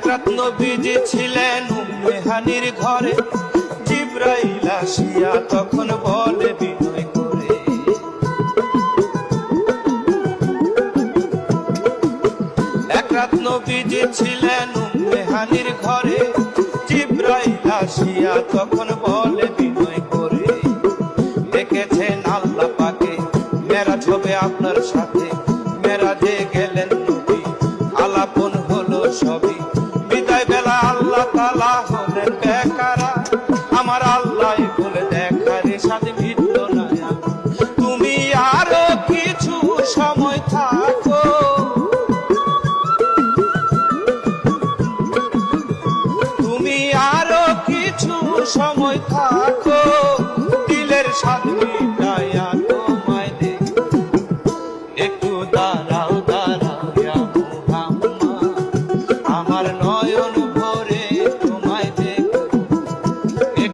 রাত নবীজি ছিলেন উম্মে হানির ঘরে, জিবরাইল আসিয়া তখন বলে বিনয় করে, এক রাত নবীজি ছিলেন উম্মে হানির ঘরে, জিবরাইল আসিয়া তখন বলে বিনয় করে, দেখেছেন আল্লাহ পাকে মেরাজ হবে আপনার সাথে, মেরাজে গেলেন নবী আলাপন হলো সবই, বিদায় বেলা আল্লাহ তাআলা হলেন বেকারা, আমার আল্লাহ বলে দেখারে সাথে ভিড়ল না, তুমি আরো কিছু সময় থাকো, তুমি আরো কিছু সময় থাকো, দিলের সাথে তোমায় দে, একটু দাঁড়াও দাঁড়াও ইয়া মুহাম্মদ, আমার